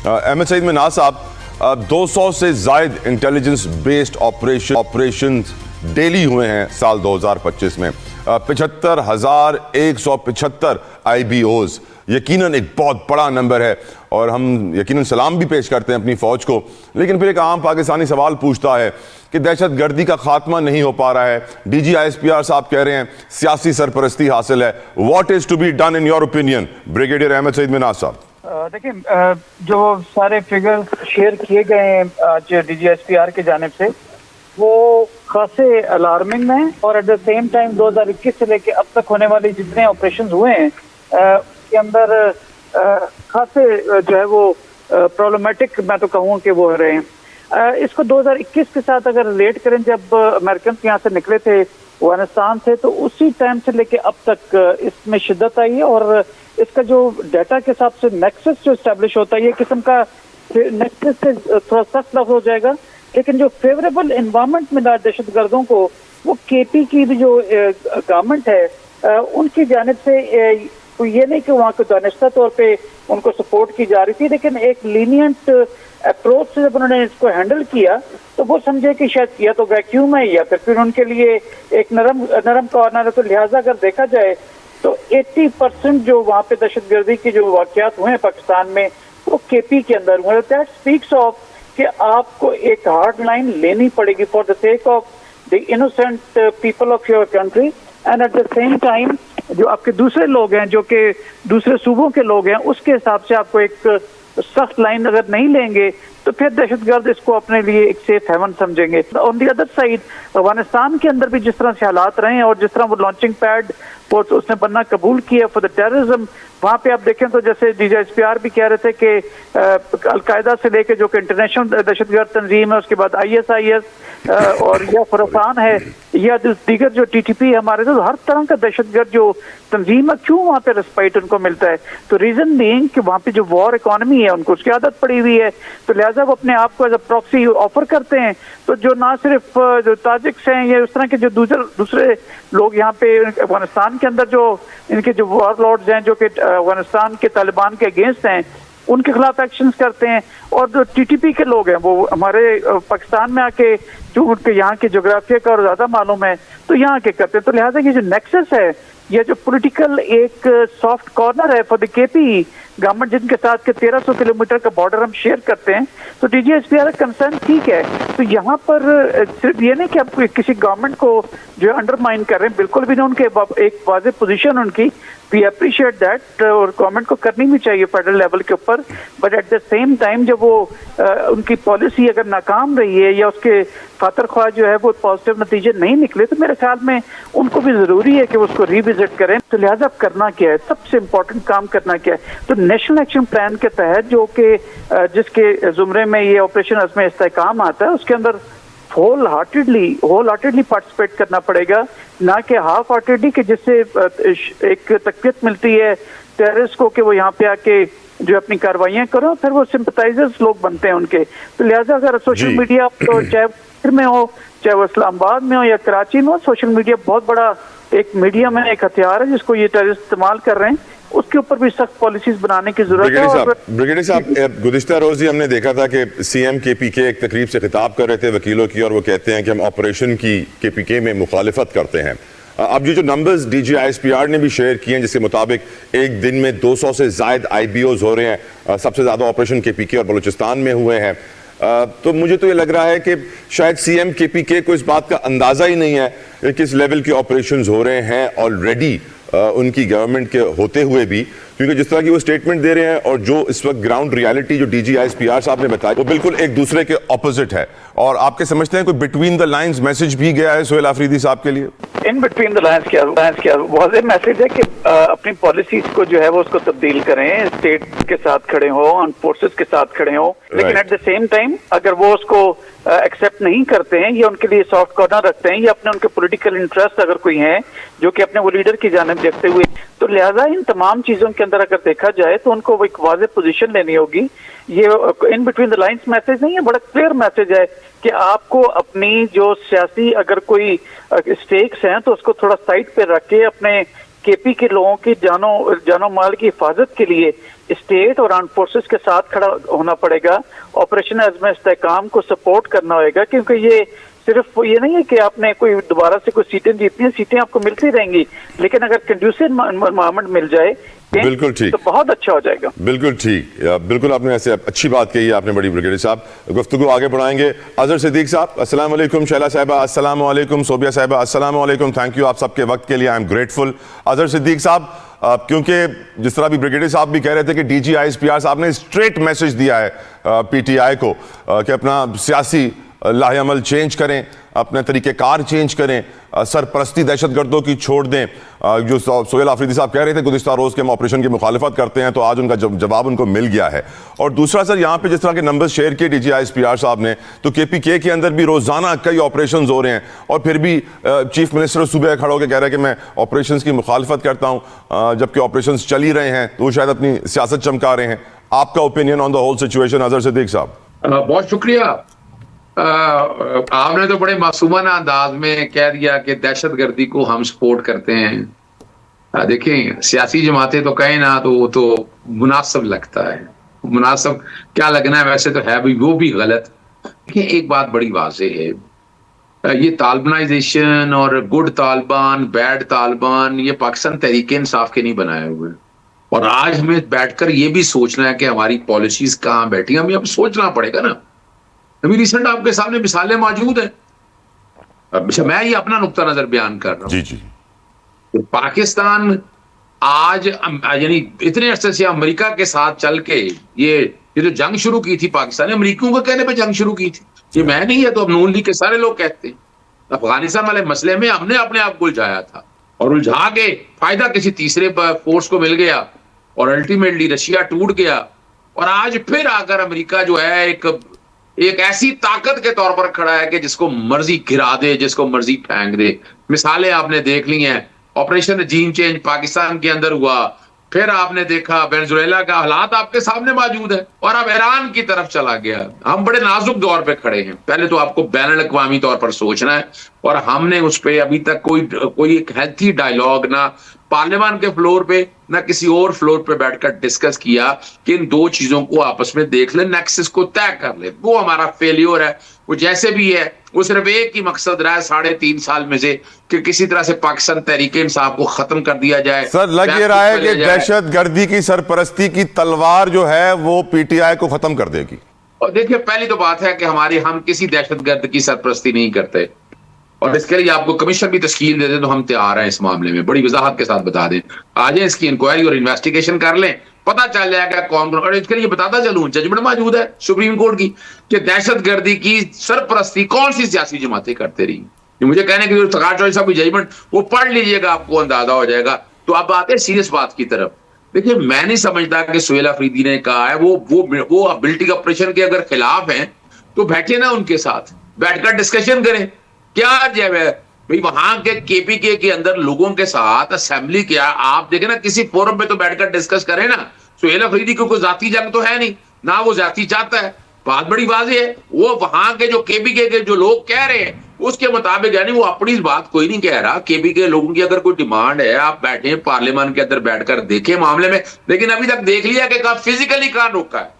अहमद सईद मिनाज साहब, 200 से जायद इंटेलिजेंस बेस्ड ऑपरेशन डेली हुए हैं साल 2025 में। 75,175 IBOs यकीनन एक बहुत बड़ा नंबर है और हम यकीनन सलाम भी पेश करते हैं अपनी फौज को। लेकिन फिर एक आम पाकिस्तानी सवाल पूछता है कि दहशतगर्दी का खात्मा नहीं हो पा रहा है। DG ISPR साहब कह रहे हैं सियासी सरपरस्ती हासिल है। What is to be done in your opinion, brigadier Ahmad Saeed Minaj sahab? देखिए, जो सारे फिगर्स शेयर किए गए हैं आज DG ISPR की जानिब से, वो खासे अलार्मिंग हैं और एट द सेम टाइम 2021 से लेके अब तक होने वाले जितने ऑपरेशन हुए हैं के अंदर खासे जो है वो प्रॉब्लमेटिक मैं तो कहूँ कि वो रहे हैं। इसको 2021 के साथ अगर रिलेट करें, जब अमेरिकन यहाँ से निकले थे अफगानिस्तान से, तो उसी टाइम से लेके अब तक इसमें शिद्दत आई है और इसका जो डाटा के हिसाब से नेक्सस जो एस्टेब्लिश होता है, ये किस्म का नेक्सस से थोड़ा सख्त लफ्ज हो जाएगा, लेकिन जो फेवरेबल एनवायरनमेंट मिला दहशतगर्दों को, वो KP की भी जो गवर्नमेंट है उनकी जानिब से ये नहीं कि वहाँ को दानिस्ता तौर पे उनको सपोर्ट की जा रही थी, लेकिन एक लीनियंट अप्रोच से जब उन्होंने इसको हैंडल किया तो वो समझे कि शायद या तो वैक्यूम है या फिर उनके लिए एक नरम कॉर्नर है। तो लिहाजा अगर देखा जाए तो 80% जो वहाँ पे दहशतगर्दी की जो वाक़यात हुए हैं पाकिस्तान में, वो KP के अंदर हुए। दैट स्पीक्स ऑफ कि आपको एक हार्ड लाइन लेनी पड़ेगी for the sake of the innocent people of your country, and at the same time जो आपके दूसरे लोग हैं, जो कि दूसरे सूबों के लोग हैं, उसके हिसाब से आपको एक सख्त लाइन अगर नहीं लेंगे तो फिर दहशतगर्द इसको अपने लिए एक सेफ हेवन समझेंगे। On the other side, Afghanistan के अंदर भी जिस तरह से हालात रहे हैं और जिस तरह वो लॉन्चिंग पैड उसने बनना कबूल किया फॉर द टेररिज्म, वहाँ पे आप देखें तो जैसे DG ISPR भी कह रहे थे कि अलकायदा से लेके जो कि इंटरनेशनल दहशतगर्द तंजीम है, उसके बाद ISIS और या खुरासान है या दीगर जो TTP हमारे, तो हर तरह का दहशतगर्द जो तंजीम है, क्यों वहाँ पे रिस्पाइट उनको मिलता है? तो रीजन बीइंग कि वहाँ पे जो वॉर इकोनॉमी है उनको उसकी आदत पड़ी हुई है, तो लिहाजा वो अपने आप को एज अ प्रॉक्सी ऑफर करते हैं। तो जो ना सिर्फ जो ताजिक्स हैं या उस तरह के जो दूसरे लोग यहाँ पे अफगानिस्तान के अंदर जो इनके जो वॉर लॉर्ड्स हैं, जो कि अफगानिस्तान के तालिबान के अगेंस्ट हैं, उनके खिलाफ एक्शंस करते हैं, और जो TTP के लोग हैं वो हमारे पाकिस्तान में आके जो उनके यहाँ के जोग्राफिया का और ज्यादा मालूम है तो यहाँ के करते हैं। तो लिहाजा ये जो नेक्सस है, यह जो पॉलिटिकल एक सॉफ्ट कॉर्नर है फॉर द KP गवर्नमेंट, जिनके साथ के 1300 किलोमीटर का बॉर्डर हम शेयर करते हैं, तो DG ISPR कंसर्न ठीक है। तो यहाँ पर सिर्फ ये नहीं कि आप किसी गवर्नमेंट को जो अंडरमाइन कर रहे हैं, बिल्कुल भी नहीं। उनके एक वाज़ेह पोजीशन उनकी, वी अप्रिशिएट दैट, और गवर्नमेंट को करनी भी चाहिए फेडरल लेवल के ऊपर, but at the same time जब वो उनकी पॉलिसी अगर नाकाम रही है या उसके फातर ख्वाह जो है वो पॉजिटिव नतीजे नहीं निकले, तो मेरे ख्याल में उनको भी जरूरी है कि उसको रिविजिट करें। तो लिहाजा करना क्या है, सबसे इम्पोर्टेंट काम करना क्या है, तो नेशनल एक्शन प्लान के तहत जो कि जिसके जुमरे में ये ऑपरेशन अज़्म इस्तेहकाम आता है, उसके अंदर होल हार्टेडली पार्टिसिपेट करना पड़ेगा, ना कि हाफ हार्टेडली कि जिससे एक तकवीत मिलती है टेररिस्ट को कि वो यहाँ पे आके जो अपनी कार्रवाइयाँ करो, फिर वो सिंपथाइजर्स लोग बनते हैं उनके। तो लिहाजा अगर सोशल मीडिया तो चाहे में हो, चाहे वो इस्लामाबाद में हो या कराची में हो, सोशल मीडिया बहुत बड़ा एक मीडियम है, एक हथियार है जिसको ये टेररिस्ट इस्तेमाल कर रहे हैं, उसके ऊपर भी सख्त पॉलिसीज बनाने की जरूरत है। ब्रिगेडियर साहब, गुज़िश्ता रोज ही हमने देखा था कि CM KPK एक तकरीब से खिताब कर रहे थे वकीलों की, और वो कहते हैं कि हम ऑपरेशन की KPK में मुखालिफत करते हैं। अब ये जो नंबर्स DG ISPR ने भी शेयर किए हैं, जिसके मुताबिक एक दिन में 200 से जायद IBOs हो रहे हैं, सबसे ज़्यादा ऑपरेशन KPK और बलूचिस्तान में हुए हैं, तो मुझे तो ये लग रहा है कि शायद CM KPK को इस बात का अंदाज़ा ही नहीं है कि किस लेवल के ऑपरेशंस हो रहे हैं ऑलरेडी उनकी गवर्नमेंट के होते हुए भी, क्योंकि जिस तरह की वो स्टेटमेंट दे रहे हैं और जो इस वक्त ग्राउंड रियलिटी जो DG ISPR साहब ने बताया, वो बिल्कुल एक दूसरे के ऑपोजिट है। और आपके समझते हैं कोई बिटवीन द लाइंस मैसेज भी गया है सोहेल आफरीदी साहब के लिए? इन बिटवीन द लाइंस क्या वाज़ेह मैसेज है कि अपनी पॉलिसीज को जो है वो उसको तब्दील करें, स्टेट के साथ खड़े हो, आर्म्ड फोर्सेस के साथ खड़े हो, लेकिन एट द सेम टाइम अगर वो उसको एक्सेप्ट नहीं करते हैं या उनके लिए सॉफ्ट कॉर्नर रखते हैं या अपने उनके पॉलिटिकल इंटरेस्ट अगर कोई है जो कि अपने वो लीडर की जानिब देखते हुए, तो लिहाजा इन तमाम चीजों के अंदर अगर देखा जाए तो उनको एक वाज़ेह पोजीशन लेनी होगी। ये in between the lines message नहीं है, बड़ा क्लियर मैसेज है कि आपको अपनी जो सियासी अगर कोई स्टेक्स हैं तो उसको थोड़ा साइड पे रख के अपने KP के लोगों की जानो माल की हिफाजत के लिए स्टेट और आर्म फोर्सेस के साथ खड़ा होना पड़ेगा, ऑपरेशन अज़्म इस्तेहकाम को सपोर्ट करना होगा, क्योंकि ये सिर्फ ये नहीं है कि आपने कोई दोबारा से कोई सीटें जीतनी है, सीटें आपको मिलती रहेंगी, लेकिन अगर कंड्यूसिव एनवायरनमेंट मिल जाए बिल्कुल ठीक, तो बहुत अच्छा हो जाएगा। बिल्कुल ठीक, बिल्कुल आपने ऐसे अच्छी बात कही है आपने बड़ी ब्रिगेडियर साहब। गुफ्तगू आगे बढ़ाएंगे। अजहर सिद्दीक साहब अस्सलाम वालेकुम, शैला साहिबा अस्सलाम वालेकुम, सोबिया साहिबा अस्सलाम वालेकुम, थैंक यू आप सबके वक्त के लिए, I am grateful. Azhar Siddique sahab, क्योंकि जिस तरह भी ब्रिगेडियर साहब भी कह रहे थे कि DGISPR साहब ने स्ट्रेट मैसेज दिया है PTI को कि अपना सियासी लाहेअमल चेंज करें, अपने तरीक़ेकार चेंज करें, सरपरस्ती दहशतगर्दों की छोड़ दें। जो सोहेल आफरीदी साहब कह रहे थे गुज़िश्ता रोज़ के हम ऑपरेशन की मुखालिफत करते हैं, तो आज उनका जवाब उनको मिल गया है। और दूसरा सर, यहाँ पे जिस तरह के नंबर्स शेयर किए DGISPR साहब ने, तो KPK के अंदर भी रोज़ाना कई ऑपरेशन हो रहे हैं, और फिर भी चीफ मिनिस्टर सुबह खड़ा होकर कह रहे हैं कि मैं ऑपरेशन की मुखालिफत करता हूँ, जबकि ऑपरेशन चल ही रहे हैं, तो वो शायद अपनी सियासत चमका रहे हैं। आपका opinion on the whole situation Azhar Siddique sahab? बहुत शुक्रिया। आपने तो बड़े मासूमाना अंदाज में कह दिया कि दहशतगर्दी को हम सपोर्ट करते हैं। देखें, सियासी जमातें तो कहें ना तो वो तो मुनासिब लगता है, मुनासिब क्या लगना है, वैसे तो है भी वो भी गलत। देखिए, एक बात बड़ी वाज़ेह है, ये तालिबानाइजेशन और गुड तालिबान बैड तालिबान ये पाकिस्तान तहरीके इंसाफ के नहीं बनाए हुए। और आज हमें बैठकर ये भी सोचना है कि हमारी पॉलिसीज कहाँ बैठी, हमें अब सोचना पड़ेगा ना। अभी रिसेंट आपके सामने मिसालें मौजूद हैं। मैं ये अपना नुक्ता नजर बयान कर रहा हूं। जी जी। तो पाकिस्तान आज यानी इतने अरसे से अमेरिका के साथ चल के ये जो जंग शुरू की थी पाकिस्तान ने, अमेरिकियों के कहने पे जंग शुरू की थी, ये मैं नहीं है तो अब नून लीग के सारे लोग कहते हैं। अफगानिस्तान वाले मसले में हमने अपने आप को उलझाया था, और उलझा के फायदा किसी तीसरे फोर्स को मिल गया, और अल्टीमेटली रशिया टूट गया। और आज फिर आकर अमेरिका जो है एक ऐसी ताकत के तौर पर खड़ा है कि जिसको मर्जी गिरा दे, जिसको मर्जी फेंक दे। मिसालें आपने देख ली हैं, ऑपरेशन रजीम चेंज पाकिस्तान के अंदर हुआ, फिर आपने देखा वेनेजुएला का हालात आपके सामने मौजूद है, और अब ईरान की तरफ चला गया। हम बड़े नाजुक दौर पे खड़े हैं। पहले तो आपको बैनुल अक़वामी तौर पर सोचना है, और हमने उस पर अभी तक कोई एक हेल्थी डायलॉग ना पार्लियामान के फ्लोर पे ना किसी और फ्लोर पे बैठकर डिस्कस किया कि इन दो चीजों को आपस में देख ले, नेक्सस को तय कर ले। वो हमारा फेल्योर है। वो जैसे भी है, वो सिर्फ एक ही मकसद रहा है 3.5 साल में से कि किसी तरह से पाकिस्तान तहरीके इंसाफ को खत्म कर दिया जाए। सर, लग ये रहा है कि दहशतगर्दी की सरपरस्ती की तलवार जो है वो PTI को खत्म कर देगी। और देखिए, पहली तो बात है कि हम किसी दहशतगर्द की सरपरस्ती नहीं करते, और इसके लिए आपको कमीशन भी तश्कील दे दें तो हम तैयार हैं इस मामले में, बड़ी वजाहत के साथ बता दें। आ जाए, इसकी इंक्वायरी और इन्वेस्टिगेशन कर लें, पता चल जाएगा कौन। और इसके लिए बताता चलूं, जजमेंट मौजूद है सुप्रीम कोर्ट की कि दहशतगर्दी की सरपरस्ती कौन सी सियासी जमातें करते रही। मुझे कहने की फकार चौधरी साहब की जजमेंट वो पढ़ लीजिएगा, आपको अंदाजा हो जाएगा। तो अब आते हैं सीरियस बात की तरफ। देखिए, मैं नहीं समझता कि सोहेल अफरीदी ने कहा है वो अबिलिटी ऑपरेशन के अगर खिलाफ हैं तो बैठे ना उनके साथ, बैठकर डिस्कशन करें। क्या जब है भाई, वहां के KPK के अंदर लोगों के साथ असेंबली किया, आप देखें ना, किसी फोरम पे तो बैठकर डिस्कस करें ना। सोहेल अफरीदी को कोई जाती जंग तो है नहीं ना, वो जाती चाहता है, बात बड़ी वाज़ेह है। वो वहां के जो KPK के जो लोग कह रहे हैं उसके मुताबिक, यानी वो अपनी बात कोई नहीं कह रहा। KPK लोगों की अगर कोई डिमांड है, आप बैठे पार्लियामान के अंदर बैठकर देखें मामले में। लेकिन अभी तक देख लिया कि फिजिकली कहां रोका है।